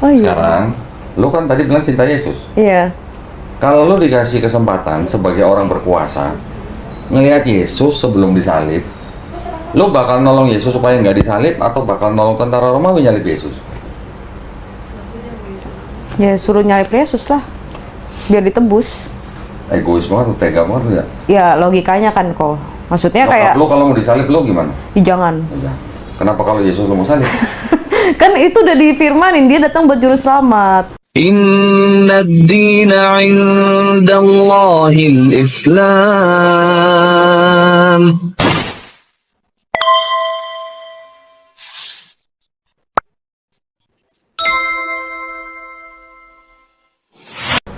Oh iya. Sekarang, lu kan tadi bilang cinta Yesus. Iya. Kalau lu dikasih kesempatan sebagai orang berkuasa, ngelihat Yesus sebelum disalib, lu bakal nolong Yesus supaya nggak disalib atau bakal nolong tentara Romawi nyalib Yesus? Ya suruh nyalip Yesus lah, biar ditebus. Egois banget, lu tega banget lu ya. Ya logikanya kan kok. Maksudnya Nyokap kayak, lu kalau mau disalib lu gimana? jangan. Ya. Kenapa kalau Yesus lu mau salib? Kan itu udah difirmanin, dia datang buat juru selamat. Inna ad-dina 'inda Allahil Islam.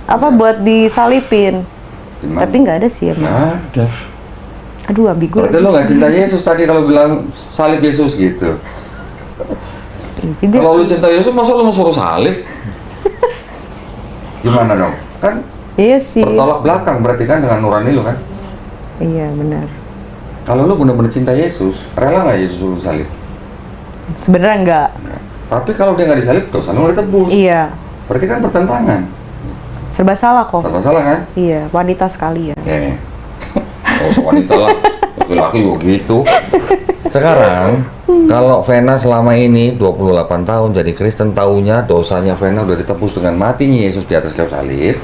Apa buat disalipin? Gimana? Tapi nggak ada sih emang. Nggak ada. Aduh, ambigu Berarti lagi. lu nggak cinta Yesus tadi kalau bilang salib Yesus gitu. Iya juga. Kalau lu cinta Yesus, masa lu mau suruh salib? Gimana dong? Kan Iya sih. bertolak belakang berarti kan dengan nurani lu kan? Iya benar. Kalau lu benar-benar cinta Yesus, rela nggak Yesus suruh salib? Sebenarnya nggak. Nah, tapi kalau dia nggak disalib, dosa lu nggak ditebus. Iya. Berarti kan bertentangan. Serba salah kok. Serba salah kan? Iya, wanita sekali ya. Oke. Oh, wanita lah. Laki-laki begitu. Sekarang, kalau Vena selama ini 28 tahun jadi Kristen, taunya dosanya Vena udah ditebus dengan matinya Yesus di atas kayu salib.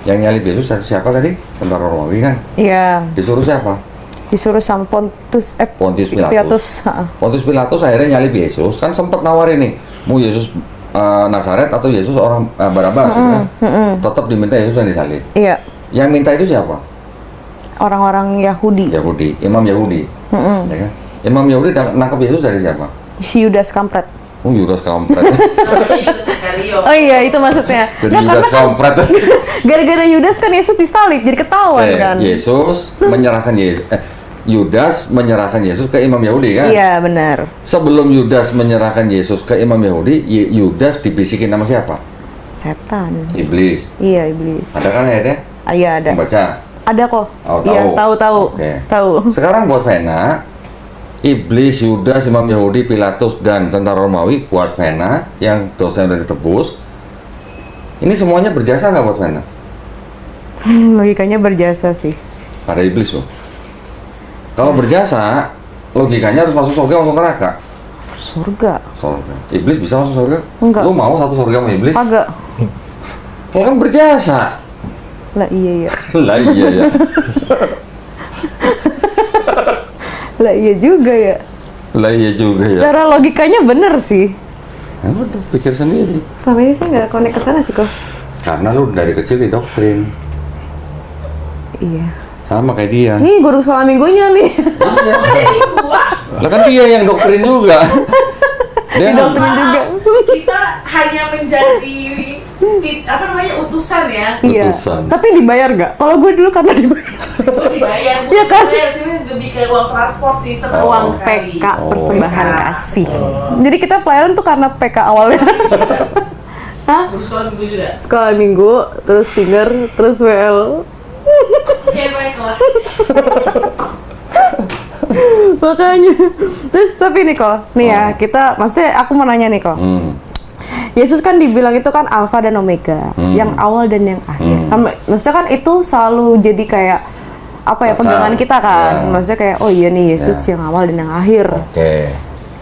Yang nyalib Yesus siapa tadi? Tentara Romawi kan? Iya. Disuruh siapa? Disuruh sama Pontius Pilatus. Ha-ha. Pontius Pilatus akhirnya nyalib Yesus. Kan sempat nawarin nih, mau Yesus Nazaret atau Yesus orang Barabas gitu kan? Tetap diminta Yesus yang disalib. Iya. Yang minta itu siapa? Orang-orang Yahudi. Yahudi, Imam Yahudi. Ya kan? Imam Yahudi nangkap Yesus dari siapa? Si Yudas kampret. Oh, Yudas kampret. Oh iya, itu maksudnya. Jadi Nah, Yudas karena kan kampret. gara-gara Yudas kan Yesus disalib, jadi ketahuan kan. Yesus menyerahkan Yudas menyerahkan Yesus ke Imam Yahudi kan? Iya, benar. Sebelum Yudas menyerahkan Yesus ke Imam Yahudi, Yudas dibisikin nama siapa? Setan. Iblis. Iya, iblis. Ada kan ayatnya? Ah, iya ada. Membaca. Ada kok. Oh, Iya, tahu. tahu. Oke. Tahu. Sekarang buat Vena, Iblis, Yudas, Imam Yahudi, Pilatus, dan tentara Romawi buat Vena yang dosanya udah ditebus. Ini semuanya berjasa nggak buat Vena? Logikanya berjasa sih. Ada iblis loh. Kalau berjasa, logikanya harus masuk surga atau neraka? Surga. Surga. Iblis bisa masuk surga? Enggak. Lu mau satu surga sama iblis? Kagak. Kalau kan berjasa. Lah iya ya. Lah iya ya. Lah iya juga ya. Lah iya juga ya. Cara logikanya bener sih. Ya udah, pikir sendiri. Selama ini saya nggak connect ke sana sih kok. Karena lu dari kecil didoktrin. Iya. Sama kayak dia. Nih guru selama minggunya nih. Lah kan dia yang doktrin juga. Dia kan- Didoktrin juga. Kita hanya menjadi apa namanya utusan ya. Iya. Utusan. Tapi dibayar nggak? Kalau gue dulu karena dibayar. Itu dibayar. Iya kan? Dibayar sih lebih ke uang transport sih setahun Uang kali. PK Oh. persembahan kasih. Jadi kita pelayaran tuh karena PK awalnya. Hah? Sekolah minggu juga. Sekolah minggu, terus singer, terus WL. Oke baiklah. Makanya. Terus tapi nih kok, nih ya kita, maksudnya aku mau nanya nih kok. Yesus kan dibilang itu kan Alfa dan Omega, yang awal dan yang akhir. Maksudnya kan itu selalu jadi kayak apa ya, Dasar. pegangan kita kan. Ya. Maksudnya kayak oh iya nih Yesus Ya. yang awal dan yang akhir. Oke.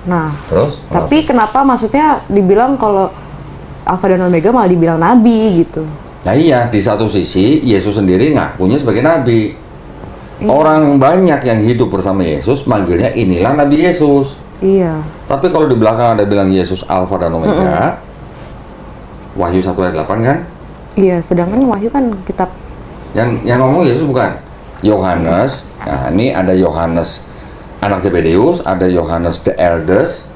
Nah, Terus? tapi kenapa maksudnya dibilang kalau Alfa dan Omega malah dibilang nabi gitu? Nah iya, di satu sisi Yesus sendiri ngakunya sebagai nabi. Orang banyak yang hidup bersama Yesus manggilnya inilah Nabi Yesus. Iya. Tapi kalau di belakang ada bilang Yesus Alfa dan Omega, Wahyu 1 ayat 8 kan? Iya, sedangkan Wahyu kan kitab. Yang ngomong Yesus bukan Yohanes. Nah, ini ada Yohanes anak Zebedeus, ada Yohanes the Eldest.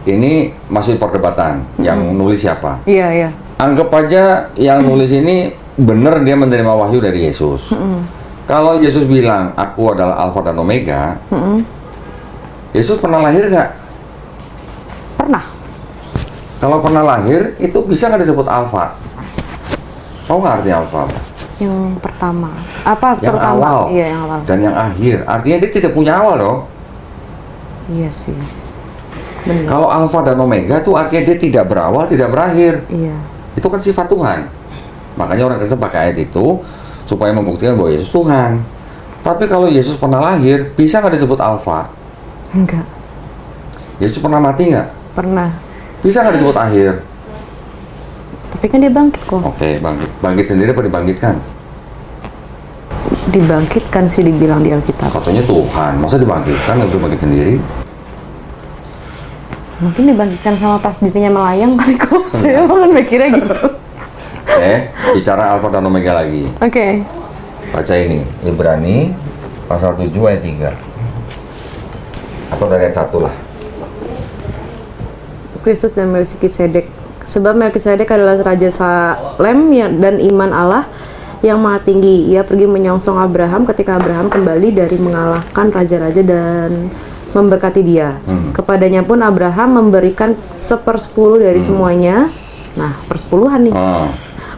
Ini masih perdebatan yang nulis siapa. Iya, iya. Anggap aja yang nulis ini benar dia menerima wahyu dari Yesus. Kalau Yesus bilang aku adalah Alfa dan Omega, Yesus pernah lahir nggak? Pernah. Kalau pernah lahir itu bisa nggak disebut Alfa? Tahu nggak artinya Alfa? Yang pertama. Apa Yang pertama? awal. Iya, yang awal. Dan yang akhir. Artinya dia tidak punya awal dong. Iya sih. benar. Kalau Alfa dan Omega itu artinya dia tidak berawal, tidak berakhir. Iya. Itu kan sifat Tuhan. Makanya orang Kristen pakai ayat itu supaya membuktikan bahwa Yesus Tuhan. Tapi kalau Yesus pernah lahir, bisa nggak disebut Alfa? Enggak. Yesus pernah mati nggak? Pernah. Bisa nggak disebut akhir? Tapi kan dia bangkit kok. Oke, bangkit. Bangkit sendiri apa dibangkitkan? Dibangkitkan sih dibilang di Alkitab. Katanya Tuhan, masa dibangkitkan, nggak bisa bangkit sendiri? Mungkin dibangkitkan sama pas dirinya melayang kali kok. Saya kan mikirnya gitu. Bicara Alfa dan Omega lagi. Oke. Baca ini, Ibrani pasal 7 ayat 3. Atau dari ayat 1 lah. Kristus dan Melkisedek. Sebab Melkisedek adalah Raja Salem dan iman Allah yang maha tinggi. Ia pergi menyongsong Abraham ketika Abraham kembali dari mengalahkan raja-raja dan memberkati dia. Kepadanya pun Abraham memberikan 1/10 dari semuanya. Nah, persepuluhan nih.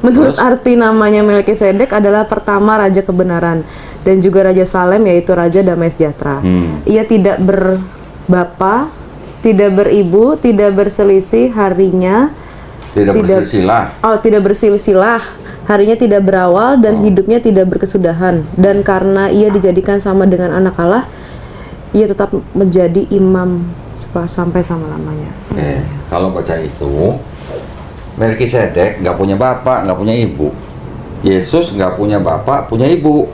Menurut arti namanya Melkisedek adalah pertama Raja Kebenaran dan juga Raja Salem, yaitu Raja Damai Sejahtera. Ia tidak berbapa, tidak beribu, tidak berselisih harinya. Tidak bersilsilah. Tidak bersilsilah. Harinya tidak berawal dan hidupnya tidak berkesudahan. Dan karena ia dijadikan sama dengan anak Allah, ia tetap menjadi imam sampai selama-lamanya. Kalau baca itu, Melkisedek nggak punya bapak, nggak punya ibu. Yesus nggak punya bapak, punya ibu.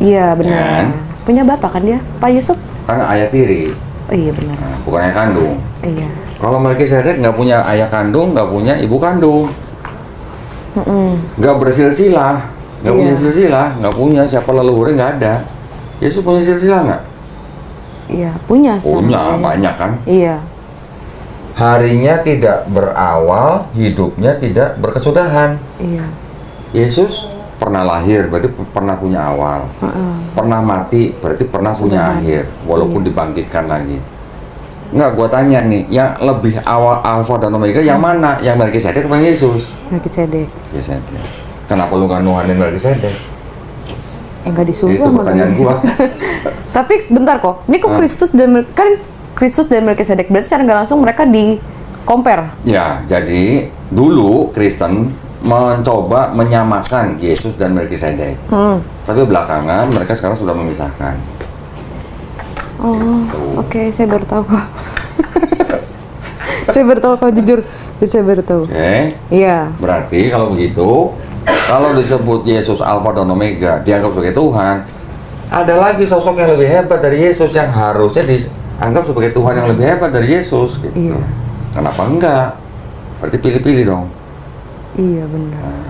Iya benar. Kan? Punya bapak kan dia, Pak Yusuf? Kan ayah tiri, Oh iya benar. bukan ayah kandung. Iya. Kalau Melkisedek nggak punya ayah kandung, nggak punya ibu kandung. Nggak bersilsilah, nggak punya silsilah, nggak punya siapa leluhurnya, nggak ada. Yesus punya silsilah nggak? Iya, punya. Punya, banyak kan? Iya. Harinya tidak berawal, hidupnya tidak berkesudahan. Iya. Yesus pernah lahir, berarti pernah punya awal. Pernah mati, berarti pernah punya akhir, walaupun dibangkitkan lagi. Nggak, gua tanya nih, yang lebih awal Alfa dan Omega yang mana? Yang Melkisedek apa Yesus? Melkisedek. Melkisedek. Kenapa lu nggak nuhanin Melkisedek? Enggak disuruh Itu sama pertanyaan dia. gua. Tapi bentar kok, ini kok Kristus dan Melkisedek berarti secara nggak langsung mereka di compare. Ya, jadi dulu Kristen mencoba menyamakan Yesus dan Melkisedek. Tapi belakangan mereka sekarang sudah memisahkan. Oke, saya baru tahu kok. Saya baru tahu kok, jujur. Saya baru tahu. Oke. Iya. Berarti kalau begitu, kalau disebut Yesus Alfa dan Omega, dianggap sebagai Tuhan, ada lagi sosok yang lebih hebat dari Yesus yang harusnya dianggap sebagai Tuhan yang lebih hebat dari Yesus gitu. Iya. Kenapa enggak? Berarti pilih-pilih dong. Iya benar.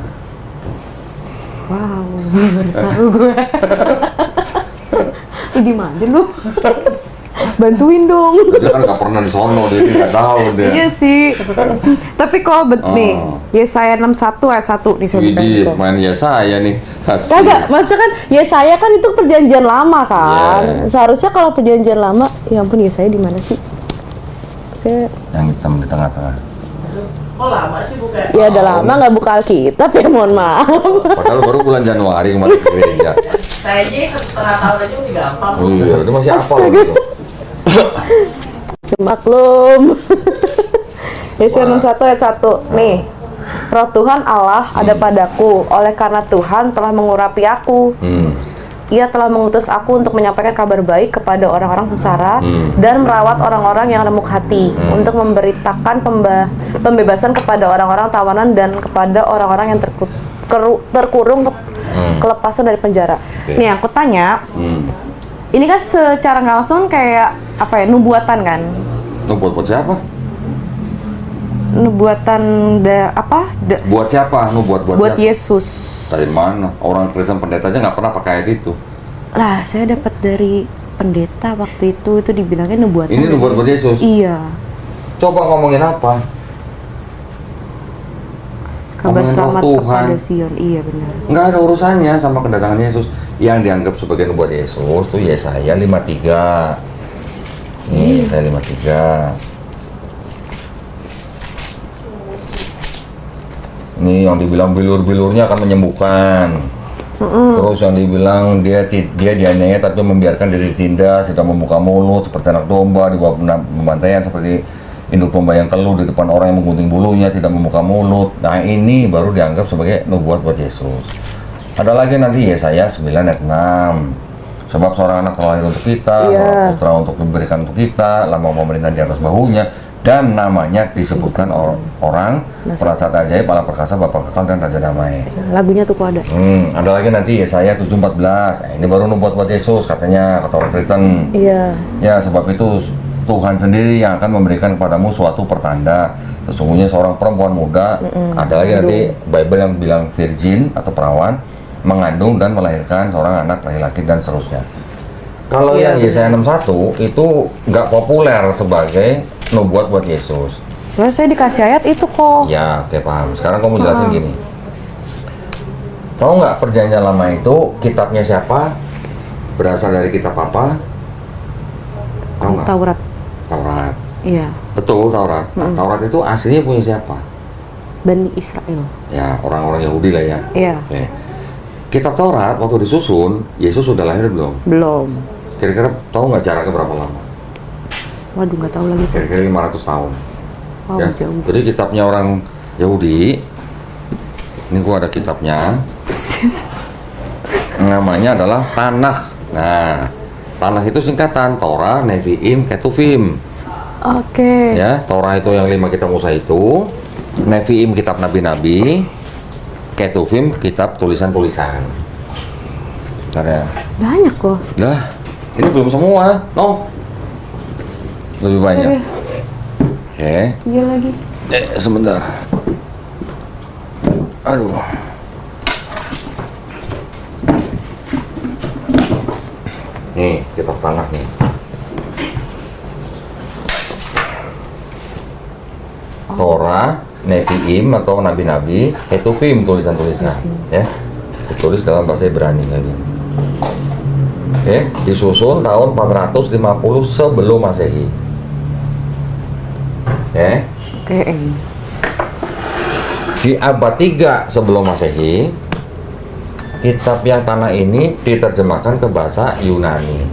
Wow, baru tahu gue. Di mana lu? Bantuin dong. Dia kan nggak pernah di sono, dia nggak tahu dia. Iya sih. Tapi kalau nih, Yesaya 61 ayat 1 nih saya Widih, gitu. main Yesaya nih. Asik. Kagak, maksudnya kan Yesaya kan itu perjanjian lama kan. Yeah. Seharusnya kalau perjanjian lama, ya ampun Yesaya di mana sih? Saya Yang hitam di tengah-tengah. Kok lama sih bukan? ya udah lama nggak buka Alkitab ya, mohon maaf. Padahal baru bulan Januari kemarin ke gereja. Saya aja 1,5 tahun aja masih gampang. Oh iya, dia masih apa loh gitu. Maklum. Yesaya 61 ayat 1 nih. Roh Tuhan Allah ada padaku, oleh karena Tuhan telah mengurapi aku. Ia telah mengutus aku untuk menyampaikan kabar baik kepada orang-orang sesara dan merawat orang-orang yang remuk hati, untuk memberitakan pembebasan kepada orang-orang tawanan dan kepada orang-orang yang terkurung kelepasan dari penjara. Nih aku tanya, ini kan secara nggak langsung kayak apa ya, nubuatan kan? Buat siapa? Nubuatan Buat siapa? Buat buat siapa? Yesus. Dari mana? Orang Kristen pendeta aja nggak pernah pakai ayat itu. Lah, saya dapat dari pendeta waktu itu dibilangnya nubuatan. Ini nubuat buat Yesus? Iya. Coba ngomongin apa? Kabar Ngomongin selamat roh Tuhan. kepada Sion. Iya benar. Nggak ada urusannya sama kedatangan Yesus. Yang dianggap sebagai nubuat Yesus tuh Yesaya 53. Nih, Yesaya 53. Ini yang dibilang bilur-bilurnya akan menyembuhkan. Terus yang dibilang dia dianiaya tapi membiarkan diri ditindas, tidak membuka mulut seperti anak domba, dibawa pembantaian seperti induk domba yang keluh di depan orang yang menggunting bulunya, tidak membuka mulut. Nah ini baru dianggap sebagai nubuat buat Yesus. Ada lagi nanti Yesaya 9 ayat 6. Sebab seorang anak telah lahir untuk kita, seorang putra untuk diberikan untuk kita, lambang pemerintahan di atas bahunya, dan namanya disebutkan orang perasa ajaib, Allah perkasa, Bapa kekal, dan Raja damai. Lagunya tuh kok ada. Ada lagi nanti Yesaya 7:14. Ini baru nubuat buat Yesus katanya, kata orang Kristen. Iya. Ya, sebab itu Tuhan sendiri yang akan memberikan kepadamu suatu pertanda. Sesungguhnya seorang perempuan muda, ada lagi nanti Bible yang bilang virgin atau perawan, mengandung dan melahirkan seorang anak laki-laki dan seterusnya. Kalau yang Yesaya 61 itu nggak populer sebagai nubuat buat Yesus. Soalnya saya dikasih ayat itu kok. Ya, oke paham. Sekarang kamu jelasin gini. Tahu nggak perjanjian lama itu kitabnya siapa? Berasal dari kitab apa? Tahu nggak? Taurat. Taurat. Iya. Betul, Taurat. Nah, Taurat itu aslinya punya siapa? Bani Israel. Ya, orang-orang Yahudi lah ya. Iya. Oke. Kitab Taurat waktu disusun, Yesus sudah lahir belum? Belum. Kira-kira tahu nggak jaraknya berapa lama? Waduh, nggak tahu lagi. Kira-kira 500 tahun. Wow, Ya. jauh. Jadi kitabnya orang Yahudi, ini gua ada kitabnya. Namanya adalah Tanakh. Nah, Tanakh itu singkatan Torah, Nevi'im, Ketuvim. Oke. Ya, Torah itu yang 5 kitab Musa itu, Nevi'im kitab nabi-nabi, Ketuvim kitab tulisan-tulisan. Bentar ya. Banyak kok. Lah, ini belum semua. No. Lebih banyak. Oke. Iya lagi. Sebentar. Aduh. Nih, kitab Tanakh nih. Torah, Nevi'im atau nabi-nabi, Ketuvim tulisan-tulisan, ya. Ditulis dalam bahasa Ibrani kayak gini. Oke, disusun tahun 450 sebelum Masehi. Oke. Oke. Di abad 3 sebelum Masehi, kitab yang Tanakh ini diterjemahkan ke bahasa Yunani.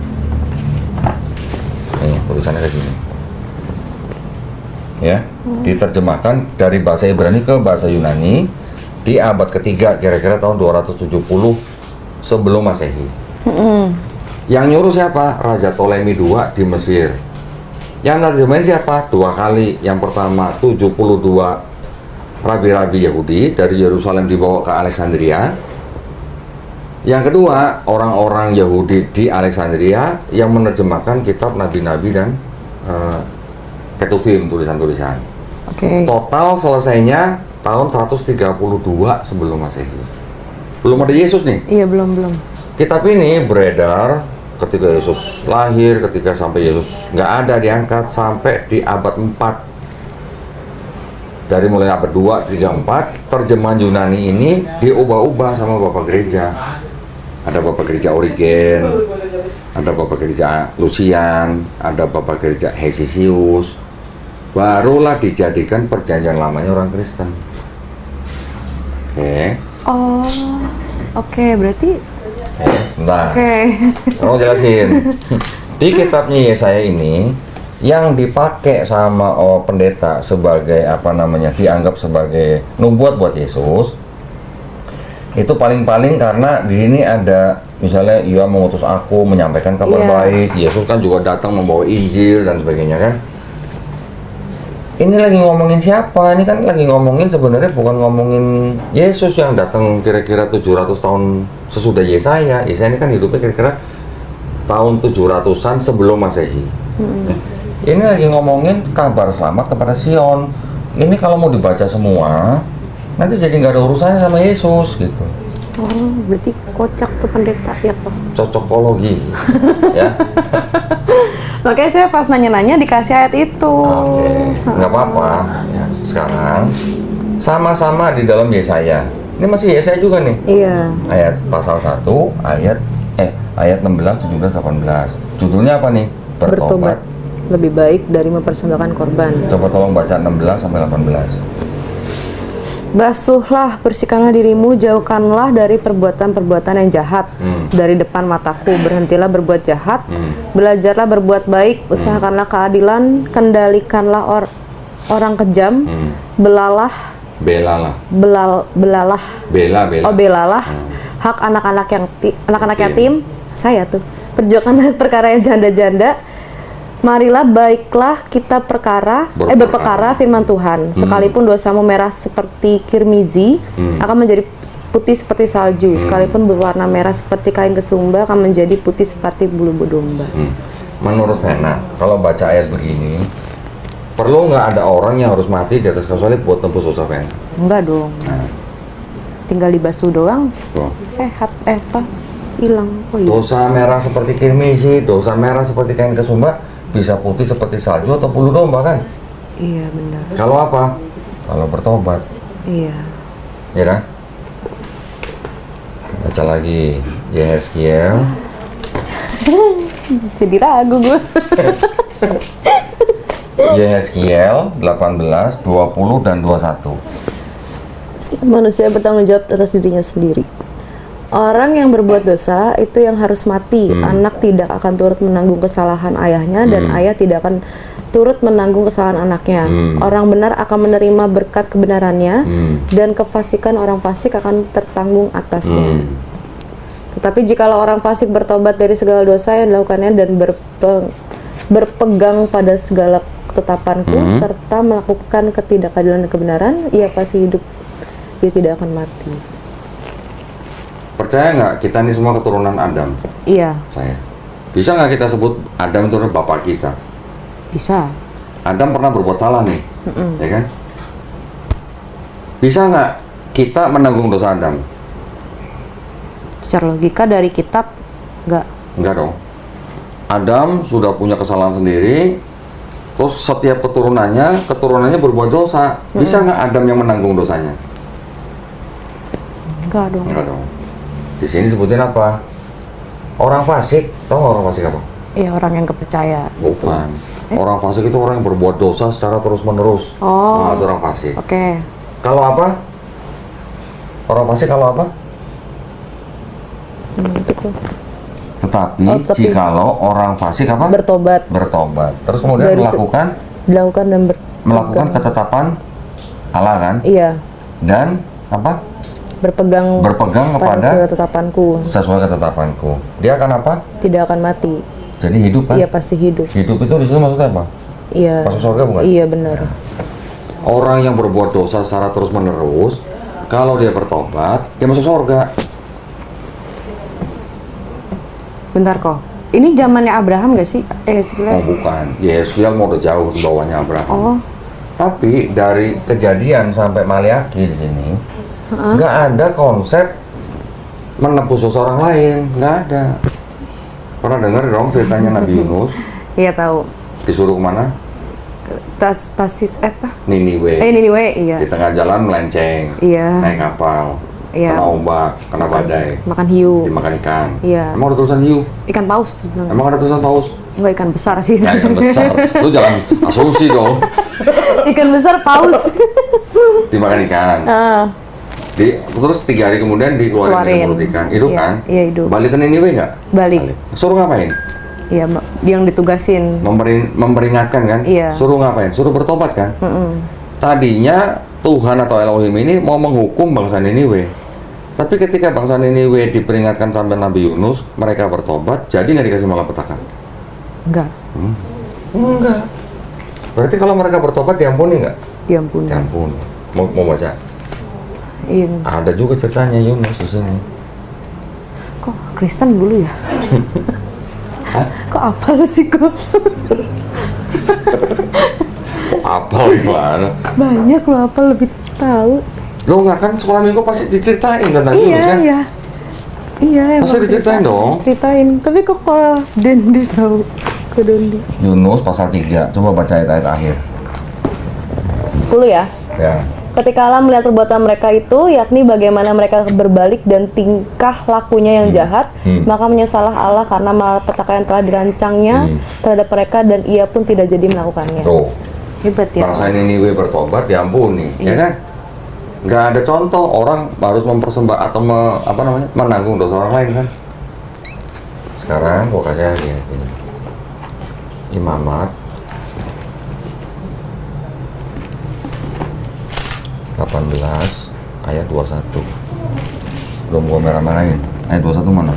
Nih, tulisannya kayak gini. Ya, diterjemahkan dari bahasa Ibrani ke bahasa Yunani di abad ketiga, kira-kira tahun 270 sebelum Masehi. Yang nyuruh siapa? Raja Ptolemy II di Mesir. Yang terjemahin siapa? 2 kali. Yang pertama 72 rabi-rabi Yahudi dari Yerusalem dibawa ke Alexandria. Yang kedua, orang-orang Yahudi di Alexandria yang menerjemahkan kitab nabi-nabi dan Ketuvim tulisan-tulisan. Oke. Total selesainya tahun 132 sebelum Masehi. Belum ada Yesus nih. Iya, belum. Kitab ini beredar ketika Yesus lahir, ketika sampai Yesus nggak ada, diangkat sampai di abad 4. Dari mulai abad 2, 3, 4, terjemahan Yunani ini diubah-ubah sama Bapak Gereja. Ada Bapak Gereja Origen, ada Bapak Gereja Lucian, ada Bapak Gereja Hesisius. Barulah dijadikan perjanjian lamanya orang Kristen. Oke. Oh. Oke, berarti Bentar. oke. Kamu jelasin. Di kitabnya Yesaya ini yang dipakai sama pendeta sebagai dianggap sebagai nubuat buat Yesus, itu paling-paling karena di sini ada misalnya ia mengutus aku menyampaikan kabar baik. Yesus kan juga datang membawa Injil dan sebagainya kan. Ini lagi ngomongin siapa? Ini kan lagi ngomongin sebenarnya bukan ngomongin Yesus yang datang kira-kira 700 tahun sesudah Yesaya. Yesaya ini kan hidupnya kira-kira tahun 700-an sebelum Masehi. Ini lagi ngomongin kabar selamat kepada Sion. Ini kalau mau dibaca semua, nanti jadi nggak ada urusannya sama Yesus gitu. Oh, berarti kocak tuh pendeta ya kok. Cocokologi, ya. Makanya saya pas nanya-nanya dikasih ayat itu. Oke, nggak apa-apa. Ya, sekarang sama-sama di dalam Yesaya. Ini masih Yesaya juga nih. Iya. Ayat pasal 1, ayat 16, 17, 18. Judulnya apa nih? Bertobat lebih baik dari mempersembahkan korban. Coba tolong baca 16 sampai 18. Basuhlah, bersihkanlah dirimu, jauhkanlah dari perbuatan-perbuatan yang jahat dari depan mataku. Berhentilah berbuat jahat, belajarlah berbuat baik, usahakanlah keadilan, kendalikanlah orang kejam, belalah hak anak-anak yatim, saya tuh. Perjuangkanlah perkara yang janda-janda. Marilah baiklah kita berperkara firman Tuhan. Sekalipun dosamu merah seperti kirmizi, akan menjadi putih seperti salju. Sekalipun berwarna merah seperti kain kesumba, akan menjadi putih seperti bulu domba. Menurut Vena, kalau baca ayat begini, perlu nggak ada orang yang harus mati di atas kayu salib buat tembus dosa Vena? Enggak dong. Tinggal dibasuh doang, sehat. Hilang. Oh, iya. Dosa merah seperti kirmizi, dosa merah seperti kain kesumba, bisa putih seperti salju atau bulu domba kan? Iya benar. Kalau apa? Kalau bertobat. Iya. Ya kan? Baca lagi Yehezkiel. Jadi ragu gue. Yehezkiel 18, 20 dan 21. Setiap manusia bertanggung jawab atas dirinya sendiri. Orang yang berbuat dosa itu yang harus mati. Anak tidak akan turut menanggung kesalahan ayahnya dan ayah tidak akan turut menanggung kesalahan anaknya. Orang benar akan menerima berkat kebenarannya dan kefasikan orang fasik akan tertanggung atasnya. Tetapi jikalau orang fasik bertobat dari segala dosa yang dilakukannya dan berpegang pada segala ketetapanku serta melakukan ketidakadilan dan kebenaran, ia pasti hidup, ia tidak akan mati. Percaya nggak kita ini semua keturunan Adam? Iya. Saya. Bisa nggak kita sebut Adam itu bapak kita? Bisa. Adam pernah berbuat salah nih, ya kan? Bisa nggak kita menanggung dosa Adam? Secara logika dari kitab enggak. Enggak dong. Adam sudah punya kesalahan sendiri, terus setiap keturunannya berbuat dosa. Bisa nggak Adam yang menanggung dosanya? Enggak dong. Enggak dong. Di sini sebutin apa? Orang fasik. Tahu nggak orang fasik apa? Iya, orang yang kepercaya. Bukan. Orang fasik itu orang yang berbuat dosa secara terus-menerus. Oh. Nah, itu orang fasik. Oke. Kalau apa? Orang fasik kalau apa? Gitu. Tetapi tapi jikalau orang fasik apa? Bertobat. Terus kemudian Dari melakukan dan melakukan ketetapan Allah kan? Iya. Dan apa? Berpegang kepada sesuai ketetapanku. Dia akan apa? Tidak akan mati. Jadi hidup kan? Iya, pasti hidup. Hidup itu di situ maksudnya apa? Iya. Masuk surga bukan? Iya, benar. Orang yang berbuat dosa secara terus-menerus, kalau dia bertobat, dia masuk surga. Bentar kok. Ini zamannya Abraham nggak sih? Oh bukan. Yeskiel mau udah jauh di bawahnya Abraham. Oh. Tapi dari Kejadian sampai Maliaki di sini, nggak ada konsep menebus dosa orang lain, nggak ada. Pernah dengar dong ceritanya Nabi Yunus? Iya, tahu. Disuruh kemana? Tasis apa? Niniwe. Niniwe, iya. Di tengah jalan melenceng. Iya. Naik kapal. Iya. Kena ombak, kena badai. Makan hiu. Dimakan ikan. Iya. Emang ada tulisan hiu? Ikan paus. Emang ada tulisan paus? Enggak, ikan besar sih. Nah, ikan besar. Lu jangan asumsi dong. Ikan besar paus. Dimakan ikan. Terus 3 hari kemudian dikeluarin dari mulut ikan. Hidup iya, kan? Iya, hidup. Balik ke Niniwe nggak? Balik. Suruh ngapain? Iya, yang ditugasin. Memperingatkan kan? Iya. Suruh ngapain? Suruh bertobat kan? Tadinya Tuhan atau Elohim ini mau menghukum bangsa Niniwe. Tapi ketika bangsa Niniwe diperingatkan sampai Nabi Yunus, mereka bertobat, jadi nggak dikasih malapetaka? Enggak. Enggak. Berarti kalau mereka bertobat diampuni nggak? Diampuni. Diampuni. Mau baca? Iya. Ada juga ceritanya Yunus di sini. Kok Kristen dulu ya? Kok apal sih kok? Kok apal gimana? Banyak loh, apal lebih tahu. Lo nggak kan sekolah minggu pasti diceritain tentang Yunus kan? Iya. Iya. Masa diceritain dong? Ceritain. Tapi kok Dendi tahu? Ke Dendi. Yunus pasal 3. Coba baca ayat-ayat akhir. 10 ya. Ya. Ketika Allah melihat perbuatan mereka itu, yakni bagaimana mereka berbalik dan tingkah lakunya yang jahat, maka menyesalah Allah karena malapetaka yang telah dirancangnya terhadap mereka dan ia pun tidak jadi melakukannya. Tuh. Hebat ya. Bangsa Niniwe bertobat diampuni, ya kan? Nggak ada contoh orang harus mempersembah atau menanggung dosa orang lain kan. Sekarang gua kasih lihat ini. Imamat 18 ayat 21. Belum gua merah-marahin. Ayat 21 mana?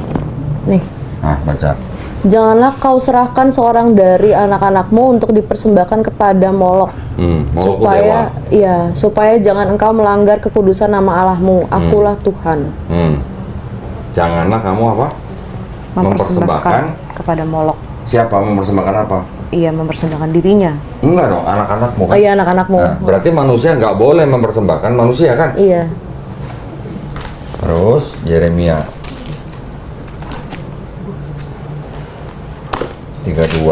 Nih. Nah, baca. Janganlah kau serahkan seorang dari anak-anakmu untuk dipersembahkan kepada Molok, Molok supaya dewa. supaya jangan engkau melanggar kekudusan nama Allahmu. Akulah Tuhan. Janganlah kamu apa? Mempersembahkan kepada Molok. Siapa mempersembahkan apa? Iya, mempersembahkan dirinya. Enggak dong, anak-anakmu kan? Oh iya, anak-anakmu. Nah, berarti manusia nggak boleh mempersembahkan manusia kan? Iya. Terus Yeremia 32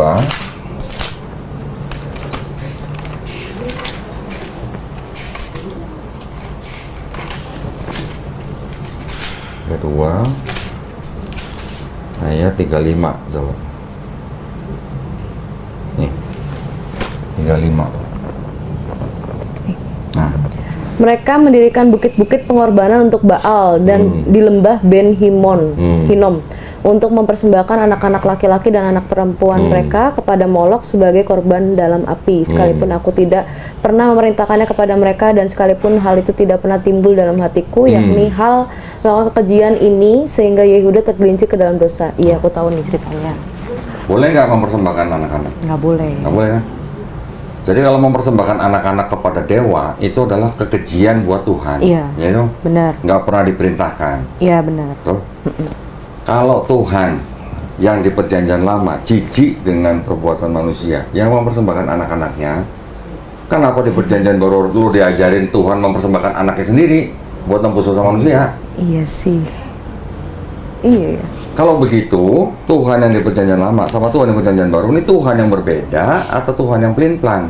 ayat 35 coba. Nih 35. Nah, Mereka mendirikan bukit-bukit pengorbanan untuk Baal dan di lembah Ben Hinnom untuk mempersembahkan anak-anak laki-laki dan anak perempuan mereka kepada Molok sebagai korban dalam api. Sekalipun aku tidak pernah memerintahkannya kepada mereka dan sekalipun hal itu tidak pernah timbul dalam hatiku, yakni hal melakukan kekejian ini sehingga Yehuda tergelincir ke dalam dosa. Iya, aku tahu nih ceritanya. boleh nggak mempersembahkan anak-anak? Nggak boleh. Nggak boleh kan? Jadi kalau mempersembahkan anak-anak kepada dewa itu adalah kekejian buat Tuhan. Iya. Ya itu Benar. nggak pernah diperintahkan. Iya, benar. Betul? Kalau Tuhan yang di perjanjian lama jijik dengan perbuatan manusia yang mempersembahkan anak-anaknya, kenapa di perjanjian baru dulu diajarin Tuhan mempersembahkan anaknya sendiri buat tembus dosa manusia? Iya sih. Iya. Kalau begitu, Tuhan yang di perjanjian lama sama Tuhan yang di perjanjian baru ini Tuhan yang berbeda atau Tuhan yang pelin-pelan?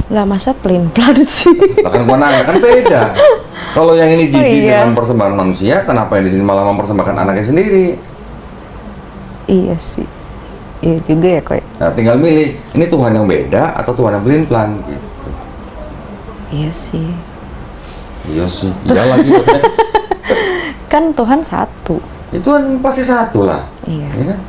Lah masa pelin-pelan sih? Bahkan gua nanya kan beda. Kalau yang ini jijik iya. dengan persembahan manusia, kenapa yang di sini malah mempersembahkan anaknya sendiri? Iya sih. Iya juga ya, Koy. Nah, tinggal milih, ini Tuhan yang beda atau Tuhan yang pelin-pelan gitu. Iya sih. Iya sih, iya lagi. Kan Tuhan satu. Itu kan pasti satu lah. Iya. Ya kan?